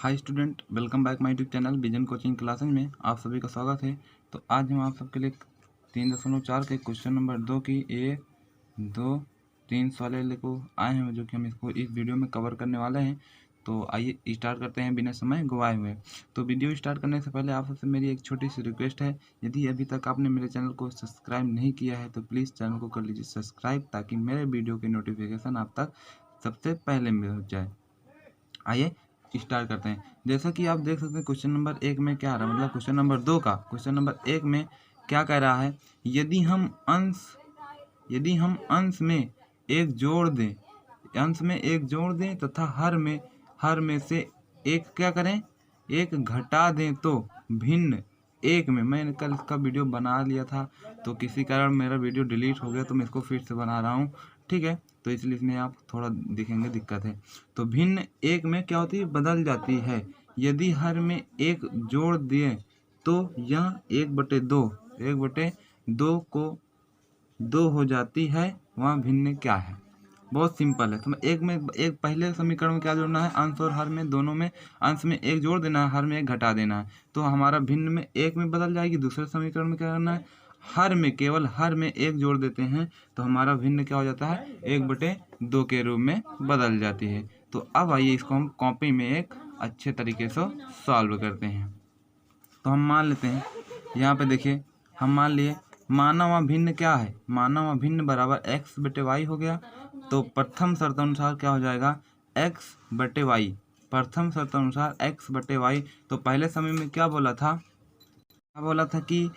Hi student, welcome back my YouTube channel vision coaching classes में आप सभी का स्वागत है। तो आज हम आप सबके लिए 3.4 के क्वेश्चन नंबर 2 की 1, 2, 3 सवाल लेकर आए हैं, जो कि हम इसको इस वीडियो में कवर करने वाले हैं। तो आइए स्टार्ट करते हैं बिना समय गवाए हुए। तो वीडियो स्टार्ट करने से पहले आप सबसे मेरी एक छोटी सी रिक्वेस्ट है, यदि अभी तक आपने मेरे चैनल को सब्सक्राइब नहीं किया है तो प्लीज़ चैनल को कर लीजिए सब्सक्राइब, ताकि मेरे वीडियो की नोटिफिकेशन आप तक सबसे पहले मिल जाए। आइए स्टार्ट करते हैं। जैसा कि आप देख सकते हैं क्वेश्चन नंबर 1 में क्या आ रहा है, मतलब क्वेश्चन नंबर 2 का क्वेश्चन नंबर 1 में क्या कह रहा है। यदि हम अंश में एक जोड़ दें तथा हर में से एक क्या करें, एक घटा दें, तो भिन्न एक में, मैंने कल इसका वीडियो बना लिया था तो किसी कारण मेरा वीडियो डिलीट हो गया, तो मैं इसको फिर से बना रहा हूँ, ठीक है। तो इसलिए इसमें आप थोड़ा देखेंगे दिक्कत है। तो भिन्न एक में क्या होती है, बदल जाती है। यदि हर में एक जोड़ दिए तो यह 1/2 को 2 हो जाती है, वहाँ भिन्न क्या है। बहुत सिंपल है। तो एक पहले समीकरण में क्या जोड़ना है, अंश और हर में दोनों में अंश में एक जोड़ देना है, हर में एक घटा देना है, तो हमारा भिन्न में एक में बदल जाएगी। दूसरे समीकरण में क्या करना है, केवल हर में एक जोड़ देते हैं तो हमारा भिन्न क्या हो जाता है, 1/2 के रूप में बदल जाती है। तो अब आइए इसको हम कॉपी में एक अच्छे तरीके से सॉल्व करते हैं। तो हम मान लेते हैं, यहाँ पे देखिए हम मान लिए माना हुआ भिन्न क्या है, माना हुआ भिन्न बराबर x/y हो गया। तो प्रथम शर्त अनुसार क्या हो जाएगा, x/y। प्रथम शर्त अनुसार x/y। तो पहले समय में क्या बोला था कि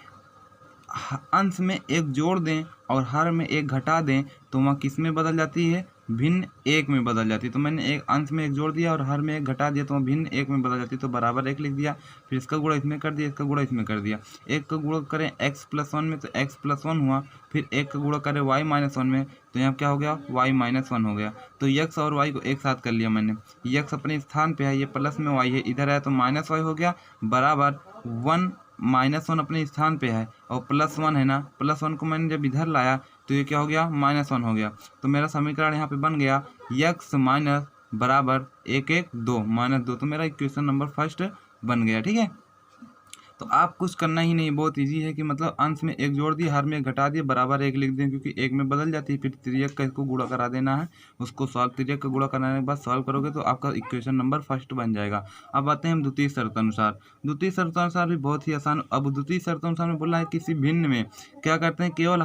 अंश में एक जोड़ दें और हर में एक घटा दें, तो वहाँ किस में बदल जाती है, भिन्न एक में बदल जाती है। तो मैंने एक अंश में एक जोड़ दिया और हर में एक घटा दिया, तो वहाँ भिन्न एक में बदल जाती है, तो बराबर 1 लिख दिया। फिर इसका गुणा इसमें कर दिया, इसका गुणा इसमें कर दिया। एक का गुणा करें x+1 में तो x+1 हुआ, फिर एक का गुणा करें y-1 में, तो यहाँ क्या हो गया, y-1 हो गया। तो x और y को एक साथ कर लिया मैंने। x अपने स्थान पे है, ये प्लस में y है, इधर है तो -y हो गया, बराबर 1 -1 अपने स्थान पे है और +1 है ना, +1 को मैंने जब इधर लाया तो ये क्या हो गया, -1 हो गया। तो मेरा समीकरण यहाँ पे बन गया x माइनस बराबर 1 1 2 -2। तो मेरा इक्वेशन नंबर फर्स्ट बन गया, ठीक है। तो आप कुछ करना ही नहीं, बहुत इजी है कि मतलब अंश में एक जोड़ दिए, हर में एक घटा दिए, बराबर 1 लिख दें, क्योंकि एक में बदल जाती है। फिर तिर्यक का इसको गुणा करा देना है, उसको सॉल्व, तिर्यक का गुणा कराने के बाद सॉल्व करोगे तो आपका इक्वेशन नंबर फर्स्ट बन जाएगा। अब आते हैं हम द्वितीय शर्त अनुसार। द्वितीय शर्त अनुसार भी बहुत ही आसान। अब द्वितीय शर्त अनुसार में बोला है किसी भिन्न में क्या करते हैं, केवल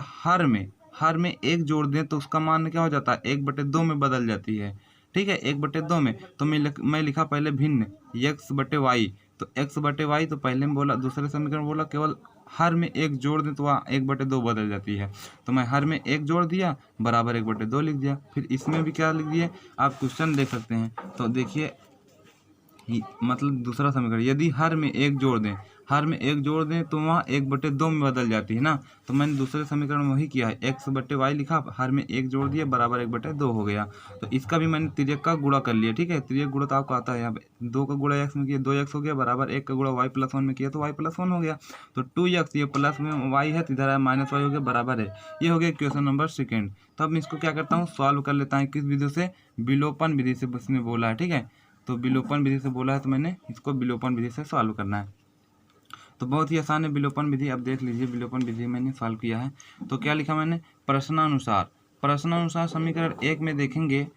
हर में एक जोड़ दें तो उसका मान क्या हो जाता है, 1/2 में बदल जाती है, ठीक है, 1/2 में। तो मैं लिखा पहले भिन्न x/y। तो x/y तो पहले में बोला, दूसरे समीकरण बोला केवल हर में एक जोड़ दें तो वहाँ 1/2 बदल जाती है। तो मैं हर में एक जोड़ दिया, बराबर 1/2 लिख दिया। फिर इसमें भी क्या लिख दिए, आप क्वेश्चन देख सकते हैं। तो देखिए मतलब दूसरा समीकरण, यदि हर में एक जोड़ दें तो वहाँ 1/2 में बदल जाती है ना। तो मैंने दूसरे समीकरण में वही किया है, x/y लिखा, हर में एक जोड़ दिया, बराबर 1/2 हो गया। तो इसका भी मैंने तिर्यक का गुणा कर लिया, ठीक है। तिर्यक गुणा तो आपको आता है, यहाँ पे 2 का गुणा x में किया 2x हो गया, बराबर 1 का गुणा y+1 में किया तो y+1 हो गया। तो 2x, ये प्लस में y है तो इधर है -y हो गया, बराबर है। ये हो गया क्वेश्चन नंबर सेकेंड। तो अब मैं इसको क्या करता हूँ, सॉल्व कर लेता हूँ। किस विधि से, विलोपन विधि से उसने बोला है, ठीक है। तो विलोपन विधि से बोला है तो मैंने इसको विलोपन विधि से सॉल्व करना है। तो बहुत ही आसान है विलोपन विधि। अब देख लीजिए विलोपन विधि मैंने सॉल्व किया है। तो क्या लिखा मैंने, प्रश्नानुसार समीकरण 1 में देखेंगे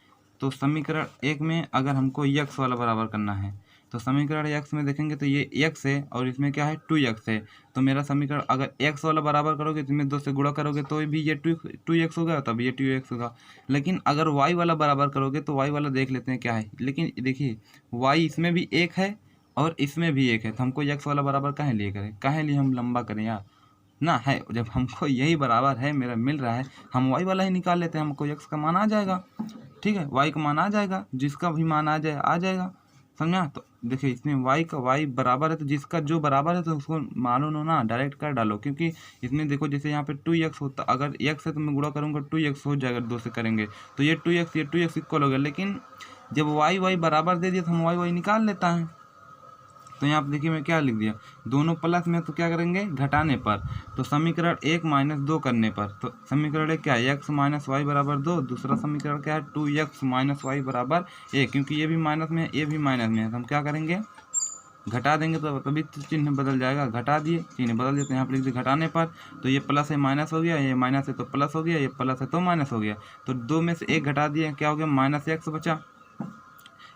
तो समीकरण 1 में अगर हमको x वाला बराबर करना है तो समीकरण x में देखेंगे तो ये x है और इसमें क्या है 2x है। तो मेरा समीकरण अगर x वाला बराबर करोगे तो इसमें 2 से गुणा करोगे तो भी ये 2x होगा, तब ये 2x होगा। लेकिन अगर y वाला बराबर करोगे तो y वाला देख लेते हैं क्या है। लेकिन देखिए y इसमें भी 1 है और इसमें भी 1 है, तो हमको x वाला बराबर काहे लिए करें, काहे लिए हम लंबा करें यार ना। है जब हमको यही बराबर है, मेरा मिल रहा है, हम y वाला ही निकाल लेते हैं, हमको x का मान आ जाएगा, ठीक है। y का मान आ जाएगा, जिसका भी मान आ जाएगा, समझा। तो देखिए इसमें y बराबर है तो जिसका जो बराबर है तो उसको मालूम हो ना, डायरेक्ट कर डालो। क्योंकि इसमें देखो जैसे यहाँ पे 2x होता, अगर x है तो मैं गुणा करूँगा 2x हो जाएगा, 2 से करेंगे तो ये 2x इक्वल हो गया। लेकिन जब y बराबर दे दिया तो हम y निकाल लेता है। तो यहाँ पे देखिए मैं क्या लिख दिया, दोनों प्लस में तो क्या करेंगे, घटाने पर। तो समीकरण 1 - 2 करने पर, तो समीकरण 1 क्या है, x - y बराबर 2। दूसरा समीकरण क्या है, 2x - y बराबर 1। क्योंकि ये भी माइनस में है, ये भी माइनस में है, तो हम क्या करेंगे, घटा देंगे तो तभी तो चिन्ह बदल जाएगा। घटा दिए, चिन्ह बदल देते हैं, यहाँ पर लिख दिए घटाने पर, तो ये प्लस है माइनस हो गया, ये माइनस है तो प्लस हो गया, ये प्लस है तो माइनस हो गया। तो 2 में से 1 घटा दिए, क्या हो गया, माइनस एक्स बचा।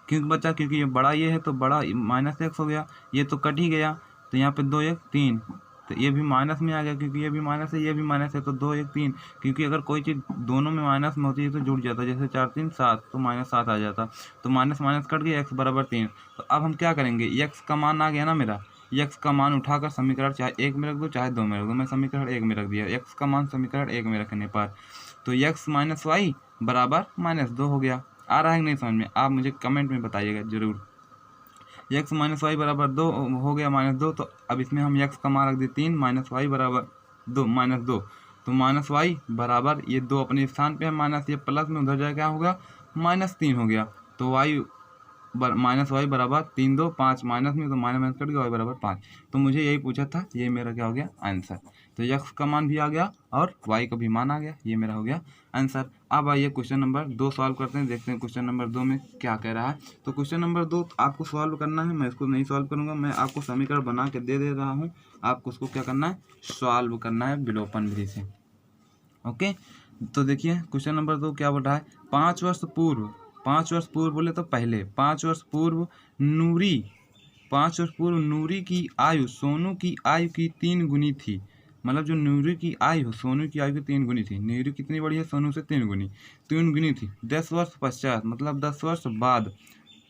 क्यों बचा, क्योंकि ये बड़ा ये है तो बड़ा माइनस एक्स हो गया, ये तो कट ही गया। तो यहाँ पे 2 1 3, तो ये भी माइनस में आ गया, क्योंकि ये भी माइनस है, ये भी माइनस है, तो 2 1 3। क्योंकि अगर कोई चीज़ दोनों में माइनस में होती है तो जुड़ जाता है, जैसे 4 3 7, तो -7 आ जाता। तो माइनस माइनस कट गया, x बराबर 3। तो अब हम क्या करेंगे, x का मान आ गया ना मेरा, x का मान उठाकर समीकरण चाहे 1 में रख दो चाहे 2 में रख दो, मैं समीकरण 1 में रख दिया। x का मान समीकरण 1 में रखने पर तो x माइनस वाई बराबर -2 हो गया। आ रहा है कि नहीं समझ में, आप मुझे कमेंट में बताइएगा जरूर। x माइनस वाई बराबर 2 हो गया, -2। तो अब इसमें हम x का मान रख दिए 3, माइनस वाई बराबर 2 -2। तो माइनस वाई बराबर ये 2 अपने स्थान पे है, माइनस ये प्लस में उधर जाए क्या होगा, -3 हो गया। तो वाई माइनस वाई बराबर 3 2 5, माइनस में तो माइनस माइनस कट गया, वाई बराबर 5। तो मुझे यही पूछा था, ये मेरा क्या हो गया आंसर। तो x का मान भी आ गया और y का भी मान आ गया, ये मेरा हो गया आंसर। अब आइए क्वेश्चन नंबर 2 सॉल्व करते हैं, देखते हैं क्वेश्चन नंबर 2 में क्या कह रहा है। तो क्वेश्चन नंबर 2 आपको सॉल्व करना है, मैं इसको नहीं सॉल्व करूंगा, मैं आपको समीकरण बना के दे रहा हूँ, आपको उसको क्या करना है, सॉल्व करना है विलोपन विधि से। ओके, तो देखिए क्वेश्चन नंबर 2 क्या बोल रहा है, 5 वर्ष पूर्व, 5 वर्ष पूर्व बोले तो पहले, 5 वर्ष पूर्व नूरी, 5 वर्ष पूर्व नूरी की आयु सोनू की आयु की 3 गुनी थी। मतलब जो नूरी की आयु सोनू की आयु की 3 गुनी थी। नूरी कितनी बड़ी है, सोनू से 3 गुनी थी। 10 वर्ष पश्चात, मतलब 10 वर्ष बाद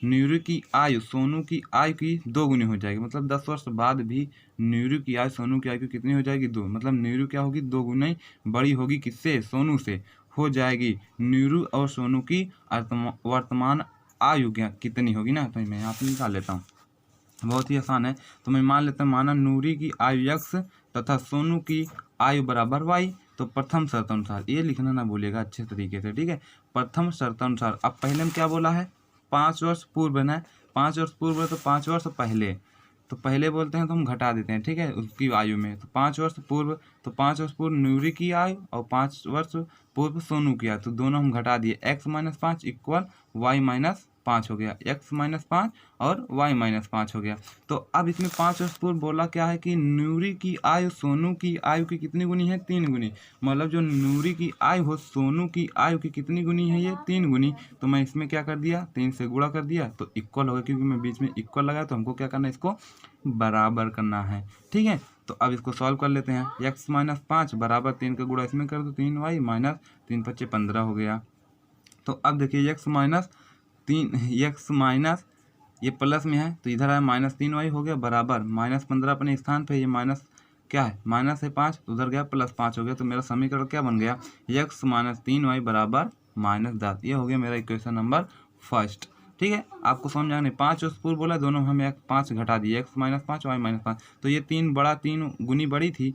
नीरू की आयु सोनू की आयु की 2 गुनी हो जाएगी। मतलब 10 वर्ष बाद भी नीरू की आयु सोनू की आयु की कितनी हो जाएगी, 2। मतलब नीरू क्या होगी, 2 गुनी बड़ी होगी, किससे, सोनू से हो जाएगी। नीरू और सोनू की वर्तमान आयु क्या कितनी होगी ना, तो मैं यहाँ पे निकाल लेता हूँ, बहुत ही आसान है। तो मैं मान लेता हूँ, माना नूरी की आयु x तथा सोनू की आयु बराबर y। तो प्रथम शर्त अनुसार, ये लिखना ना भूलिएगा अच्छे तरीके से, ठीक है। प्रथम शर्त अनुसार, अब पहले में क्या बोला है, 5 वर्ष पूर्व है ना, 5 वर्ष पूर्व है तो 5 वर्ष पहले, तो पहले बोलते हैं तो हम घटा देते हैं, ठीक है, उसकी आयु में। तो 5 वर्ष पूर्व, तो 5 वर्ष पूर्व नूरी की आयु और 5 वर्ष पूर्व सोनू की आयु, तो दोनों हम घटा दिए। x - 5 इक्वल y - 5 हो गया, x - 5 और y - 5 हो गया। तो अब इसमें 5 वर्ष पूर्व बोला क्या है कि नूरी की आयु सोनू की आयु की कितनी गुनी है, 3 गुनी। मतलब जो नूरी की आयु हो सोनू की आयु की कितनी गुनी है, ये 3 गुनी। तो मैं इसमें क्या कर दिया, 3 से गुणा कर दिया, तो इक्वल हो गया, क्योंकि मैं बीच में इक्वल लगाया, तो हमको क्या करना है, इसको बराबर करना है, ठीक है। तो अब इसको सॉल्व कर लेते हैं। x - 5 बराबर 3 का गुणा इसमें कर दो, 3y माइनस 3 5 15 हो गया। तो अब देखिए x माइनस ये प्लस में है तो इधर आया -3y हो गया बराबर -15 अपने स्थान पे, ये माइनस क्या है, माइनस है 5, तो उधर गया +5 हो गया। तो मेरा समीकरण क्या बन गया, x - 3y बराबर -10। ये हो गया मेरा इक्वेशन नंबर फर्स्ट, ठीक है। आपको समझ में आया नहीं, 5 वर्ष पूर्व बोला, दोनों हम 5 घटा दिए, x - 5 y - 5। तो ये 3 गुनी बड़ी थी,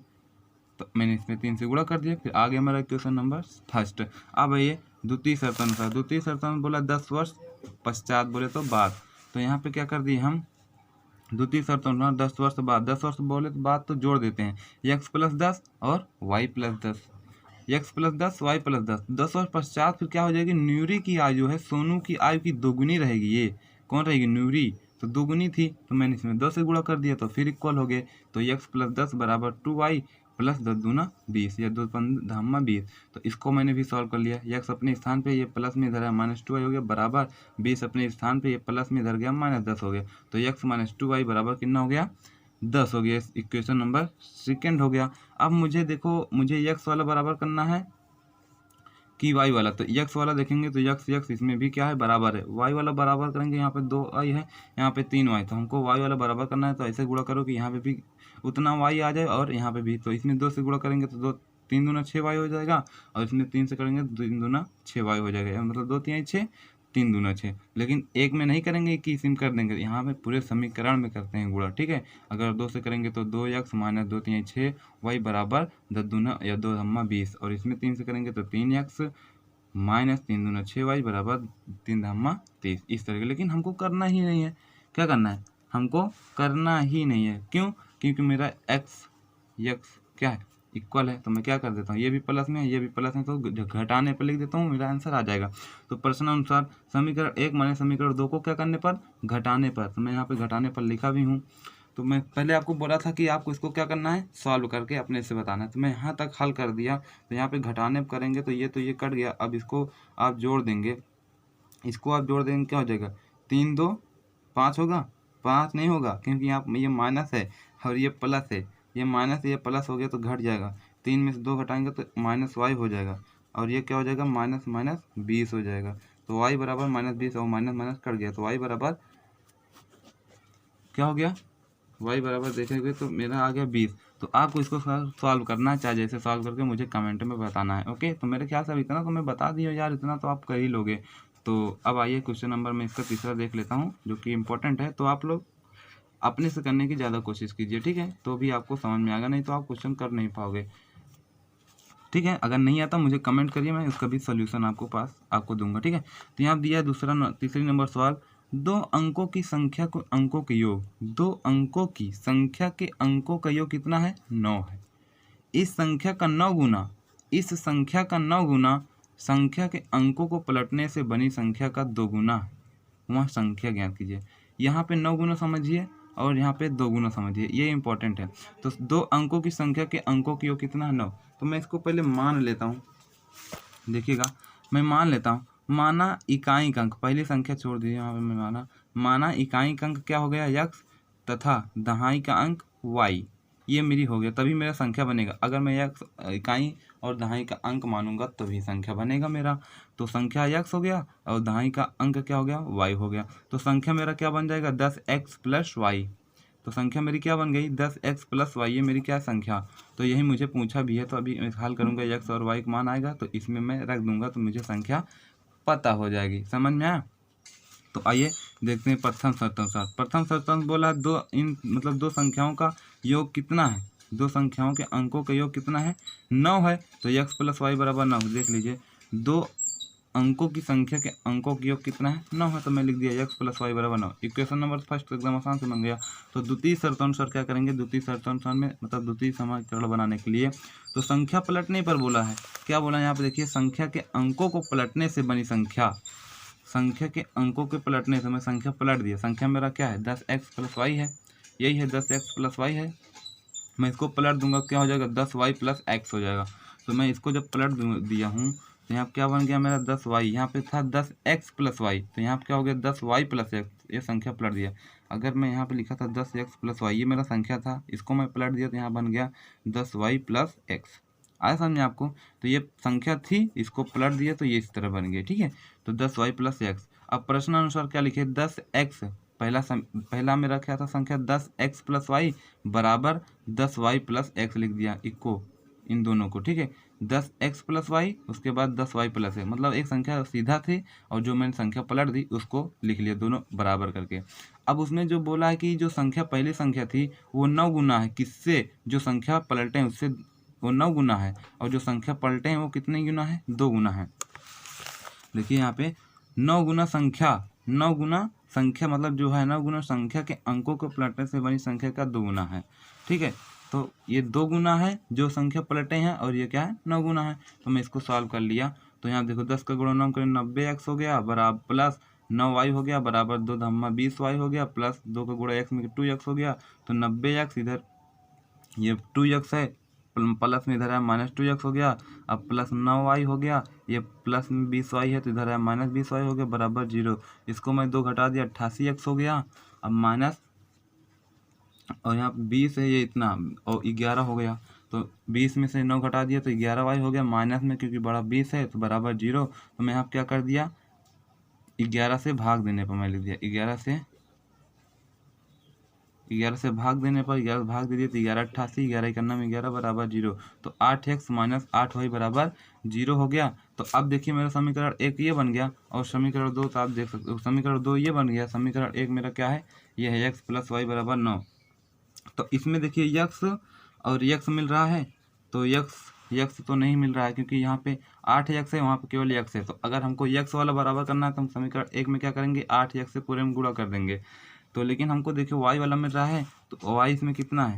तो मैंने इसमें 3 से गुणा कर दिया। फिर आ गया हमारा क्वेश्चन नंबर फर्स्ट। अब ये द्वितीय शर्त अनुसार, द्वितीय शर्त अनुसार बोला 10 वर्ष पश्चात बोले तो बाद, तो यहाँ पे क्या कर दिए हम, द्वितीय शर्त अनुसार 10 वर्ष बाद, 10 वर्ष बोले तो बाद तो जोड़ देते हैं, x + 10 और y + 10, x + 10 y + 10। 10 वर्ष पश्चात फिर क्या हो जाएगी, न्यूरी की आयु है सोनू की आयु की 2 गुनी रहेगी। ये कौन रहेगी, न्यूरी, तो 2 गुनी थी, तो मैंने इसमें 2 से गुणा कर दिया, तो फिर इक्वल हो गए। तो x + 10 बराबर 2y + 10 दूना 20, या 2 पंद्रह 20। तो इसको मैंने भी सॉल्व कर लिया। x अपने स्थान पे, ये प्लस में इधर है -2y हो गया बराबर 20 अपने स्थान पे, ये प्लस में इधर गया -10 हो गया। तो x - 2y बराबर कितना हो गया, 10 हो गया। इक्वेशन नंबर सेकेंड हो गया। अब मुझे देखो, मुझे x वाला बराबर करना है कि y वाला, तो x वाला देखेंगे तो x इसमें भी क्या है, बराबर है। y वाला बराबर करेंगे, यहाँ पे 2y है, यहाँ पे 3y, तो हमको y वाला बराबर करना है। तो ऐसे गुणा करो कि यहाँ पे भी उतना y आ जाए और यहाँ पे भी। तो इसमें 2 से गुणा करेंगे तो 2 3 दूना 6y हो जाएगा, और इसमें 3 से करेंगे तो 3 दूना 6y हो जाएगा, मतलब 2 3 6, 3 दूना 6। लेकिन एक में नहीं करेंगे कि इसी में कर देंगे, यहाँ पे पूरे समीकरण में करते हैं गुणा, ठीक है। अगर 2 से करेंगे तो 2x - 2 3 6 y बराबर 10 दूना या 2 धम्मा 20, और इसमें 3 से करेंगे तो 3x - 3 दूना 6y बराबर 3 धम्मा 30, इस तरह के। लेकिन हमको करना ही नहीं है, क्या करना है, हमको करना ही नहीं है। क्यों, क्योंकि मेरा x क्या है, इक्वल है, तो मैं क्या कर देता हूँ, ये भी प्लस में है ये भी प्लस में, तो घटाने पर लिख देता हूँ, मेरा आंसर आ जाएगा। तो प्रश्नानुसार समीकरण 1 माने समीकरण 2 को क्या करने पर, घटाने पर। तो मैं यहाँ पे घटाने पर लिखा भी हूँ। तो मैं पहले आपको बोला था कि आपको इसको क्या करना है, सॉल्व करके अपने से बताना है। तो मैं यहाँ तक हल कर दिया। तो यहाँ पे घटाने पर करेंगे तो ये कट गया। अब इसको आप जोड़ देंगे, इसको आप जोड़ देंगे, क्या हो जाएगा, 3 2 5 होगा, 5 नहीं होगा क्योंकि यहाँ ये माइनस है और ये प्लस है, ये माइनस ये प्लस हो गया तो घट जाएगा। 3 में से 2 घटाएंगे तो -y हो जाएगा, और ये क्या हो जाएगा, माइनस माइनस 20 हो जाएगा। तो y बराबर -20 और माइनस माइनस कट गया, तो y बराबर क्या हो गया, y बराबर देखेंगे तो मेरा आ गया 20। तो आपको इसको सॉल्व करना है, चाहे जैसे सॉल्व करके मुझे कमेंट में बताना है। ओके, तो मेरे ख्याल से अब इतना तो मैं बता दिया यार, इतना तो आप कर ही लोगे। तो अब आइए क्वेश्चन नंबर में इसका तीसरा देख लेता हूँ, जो कि इम्पोर्टेंट है। तो आप लोग अपने से करने की ज़्यादा कोशिश कीजिए, ठीक है, तो भी आपको समझ में आएगा, नहीं तो आप क्वेश्चन कर नहीं पाओगे, ठीक है। अगर नहीं आता मुझे कमेंट करिए, मैं उसका भी सोल्यूशन आपको दूंगा, ठीक है। तो यहाँ दिया है तीसरी नंबर सवाल, 2 अंकों की संख्या को अंकों के योग, 2 अंकों की संख्या के अंकों का योग कितना है, 9 है। इस संख्या का 9 गुना, इस संख्या का 9 गुना संख्या के अंकों को पलटने से बनी संख्या का 2 गुना है, वह संख्या ज्ञात कीजिए। यहाँ पे 9 गुना समझिए और यहाँ पे 2 गुना समझिए, ये इंपॉर्टेंट है। तो 2 अंकों की संख्या के अंकों की योग कितना है, 9। तो मैं इसको पहले मान लेता हूँ, देखिएगा मैं मान लेता हूँ। माना इकाई अंक, पहली संख्या छोड़ दीजिए, यहाँ पे मैं माना इकाई अंक क्या हो गया, x तथा दहाई का अंक y, ये मेरी हो गया, तभी मेरा संख्या बनेगा। अगर मैं x इकाई और दहाई का अंक मानूंगा तभी संख्या बनेगा मेरा। तो संख्या x हो गया और दहाई का अंक क्या हो गया, y हो गया। तो संख्या मेरा क्या बन जाएगा, 10x प्लस y। तो संख्या मेरी क्या बन गई, 10x प्लस वाई, ये मेरी क्या संख्या। तो यही मुझे पूछा भी है, तो अभी हल करूंगा, x और y का मान आएगा तो इसमें मैं रख दूंगा, तो मुझे संख्या पता हो जाएगी। समझ में आया। तो आइए देखते हैं प्रथम शर्तानुसार। प्रथम शर्तानुसार बोला मतलब 2 संख्याओं का योग कितना है, 2 संख्याओं के अंकों का योग कितना है, 9 है। तो x प्लस वाई बराबर 9, देख लीजिए 2 अंकों की संख्या के अंकों का योग कितना है, 9 है। तो मैं लिख दिया x प्लस वाई बराबर 9। इक्वेशन नंबर फर्स्ट एकदम आसान से बन गया। तो द्वितीय शर्तानुसार क्या करेंगे, द्वितीय शर्तानुसार में मतलब द्वितीय समीकरण बनाने के लिए तो संख्या पलटने पर बोला है, क्या बोला है यहाँ पे देखिए, संख्या के अंकों को पलटने से बनी संख्या, संख्या के अंकों के पलटने से मैं संख्या पलट दिया। संख्या मेरा क्या है, 10x प्लस वाई है, यही है 10x प्लस वाई है। मैं इसको पलट दूंगा, क्या हो जाएगा, 10y प्लस x हो जाएगा। तो मैं इसको जब पलट दिया हूँ तो यहाँ क्या बन गया मेरा 10y, यहाँ पे था 10x प्लस वाई, तो यहाँ पे क्या हो गया 10y प्लस x, ये संख्या पलट दिया। अगर मैं यहाँ पे लिखा था 10x प्लस वाई, ये मेरा संख्या था, इसको मैं पलट दिया तो यहाँ बन गया 10y प्लस x। आया समझ आपको। तो ये संख्या थी, इसको पलट दिया तो ये इस तरह बन गया, ठीक है। तो 10y प्लस x। अब प्रश्नानुसार क्या लिखे, 10x, पहला मेरा क्या था संख्या, 10x प्लस वाई बराबर 10y प्लस x लिख दिया, इको इन दोनों को, ठीक है। 10x प्लस वाई, उसके बाद 10y प्लस है, मतलब एक संख्या सीधा थी और जो मैंने संख्या पलट दी उसको लिख लिया, दोनों बराबर करके। अब उसमें जो बोला है कि जो संख्या पहली संख्या थी वो 9 गुना है, किससे, जो संख्या पलटे हैं उससे वो 9 गुना है, और जो संख्या पलटे हैं वो कितने गुना है, 2 गुना है। देखिए यहाँ पे 9 गुना संख्या, 9 गुना संख्या मतलब जो है 9 गुना संख्या के अंकों को पलटने से बनी संख्या का 2 गुना है, ठीक है। तो ये 2 गुना है जो संख्या पलटे हैं, और ये क्या है, 9 गुना है। तो मैं इसको सॉल्व कर लिया। तो यहाँ देखो 10 का गुणा 9 करें 90x हो गया बराबर प्लस 9y हो गया बराबर 2 धम्मा 20y हो गया प्लस 2 का गुणा x में 2x हो गया। तो 90x इधर ये 2x है, प्लस में इधर है -2x हो गया, अब प्लस 9y हो गया, ये प्लस में 20y है तो इधर है -20y हो गया बराबर 0। इसको मैं 2 घटा दिया 88x हो गया, अब माइनस और यहाँ 20 है ये इतना और 11 हो गया। तो 20 में से 9 घटा दिया तो 11y हो गया, माइनस में क्योंकि बड़ा 20 है तो बराबर 0। तो मैं यहाँ क्या कर दिया, 11 से भाग देने पर मैं लिख दिया 11 से भाग देने पर 11 भाग दे दिए तो 11 88, 11 इक्यानवे में 11 बराबर 0। तो 8x माइनस 8y बराबर 0 हो गया। तो अब देखिए मेरा समीकरण 1 ये बन गया, और समीकरण 2 तो आप देख सकते हो, समीकरण 2 ये बन गया। समीकरण 1 मेरा क्या है, ये है x प्लस वाई बराबर 9। तो इसमें देखिए x और x मिल रहा है, तो x तो नहीं मिल रहा है क्योंकि यहाँ पे 8x है, वहाँ पे केवल x है। तो अगर हमको x वाला बराबर करना है तो हम समीकरण 1 में क्या करेंगे, 8x से पूरे में गुणा कर देंगे। तो लेकिन हमको देखिए y वाला मिल रहा है, तो y इसमें कितना है,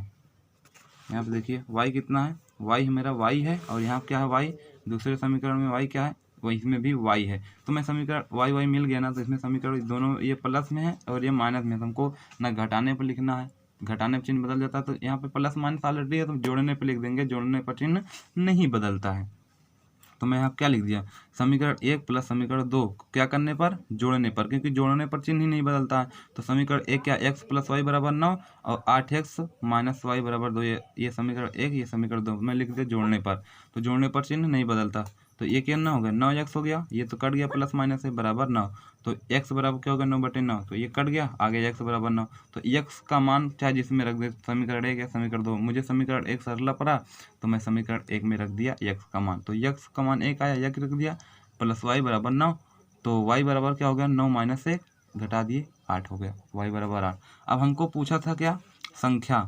यहाँ पे देखिए y कितना है, y मेरा y है और यहाँ क्या है y, दूसरे समीकरण में y क्या है, वही इसमें भी y है। तो मैं समीकरण y मिल गया ना, तो इसमें समीकरण दोनों ये प्लस में है और ये माइनस में है, तो हमको ना घटाने पर लिखना है, घटाने पर चिन्ह बदल जाता है, तो यहाँ पे प्लस माइनस ऑलरेडी है तो जोड़ने पर लिख देंगे, जोड़ने पर चिन्ह नहीं बदलता है। तो मैं यहाँ क्या लिख दिया, समीकरण 1 प्लस समीकरण 2 क्या करने पर, जोड़ने पर, क्योंकि जोड़ने पर चिन्ह ही नहीं बदलता है। तो समीकरण 1 क्या, x प्लस वाई बराबर 9 और 8x माइनस वाई बराबर 2, ये समीकरण 1, ये समीकरण 2 मैं लिख दिया जोड़ने पर, तो जोड़ने पर चिन्ह नहीं बदलता। तो ये क्या ना हो गया, 9x हो गया, ये तो कट गया प्लस माइनस है बराबर 9, तो x बराबर क्या होगा 9/9, तो ये कट गया, आगे x बराबर 9, तो x का मान चाहे जिसमें रख दे, समीकरण 1 या समीकरण 2, मुझे समीकरण 1 सरला पड़ा तो मैं समीकरण 1 में रख दिया x का मान, तो x का मान 1 आया, x रख दिया, प्लस y बराबर 9, तो y बराबर क्या हो गया 9 माइनस 1 घटा दिए 8 हो गया, y बराबर 8। अब हमको पूछा था क्या, संख्या,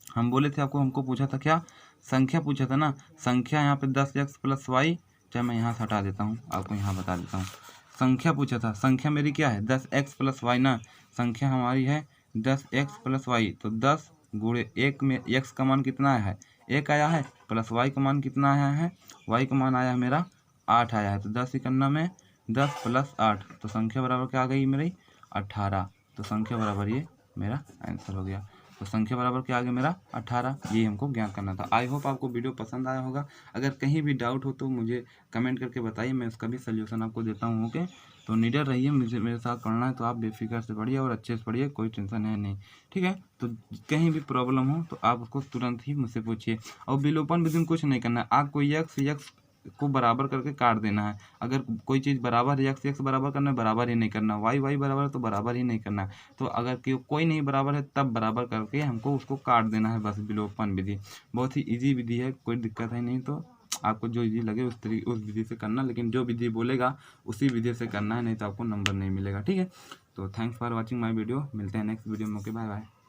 हम बोले थे आपको, हमको पूछा था क्या, संख्या पूछा था ना, संख्या यहाँ पे 10x प्लस वाई, चाहे मैं यहाँ से हटा देता हूँ, आपको यहाँ बता देता हूँ, संख्या पूछा था, संख्या मेरी क्या है 10x प्लस वाई ना, संख्या हमारी है 10x प्लस वाई, तो 10 गुणे 1 में x का मान कितना आया है 1 आया है, प्लस y का मान कितना आया है, y का मान आया है मेरा 8 आया है, तो 10 इकन्ना में 10 प्लस 8, तो संख्या बराबर क्या आ गई मेरी 18, तो संख्या बराबर ये मेरा आंसर हो गया। तो संख्या बराबर क्या आ गया मेरा 18, यही हमको ज्ञात करना था। आई होप आपको वीडियो पसंद आया होगा। अगर कहीं भी डाउट हो तो मुझे कमेंट करके बताइए, मैं उसका भी सल्यूशन आपको देता हूँ। ओके, तो निडर रहिए, मुझे मेरे साथ पढ़ना है तो आप बेफिक्र से पढ़िए और अच्छे से पढ़िए, कोई टेंशन है नहीं, ठीक है। तो कहीं भी प्रॉब्लम हो तो आप उसको तुरंत ही मुझसे पूछिए, और विलोपन विधि में कुछ नहीं करना है, आपको यक्स को बराबर करके काट देना है। अगर कोई चीज़ बराबर है, यक्स बराबर करना है, बराबर ही नहीं करना, वाई बराबर है तो बराबर ही नहीं करना। तो अगर कोई नहीं बराबर है तब बराबर करके हमको उसको काट देना है, बस विलोपन विधि बहुत ही इजी विधि है, कोई दिक्कत है नहीं। तो आपको जो इजी लगे उस विधि से करना, लेकिन जो विधि बोलेगा उसी विधि से करना है, नहीं तो आपको नंबर नहीं मिलेगा, ठीक है। तो thanks for watching my video, मिलते हैं नेक्स्ट वीडियो में। Okay, bye bye.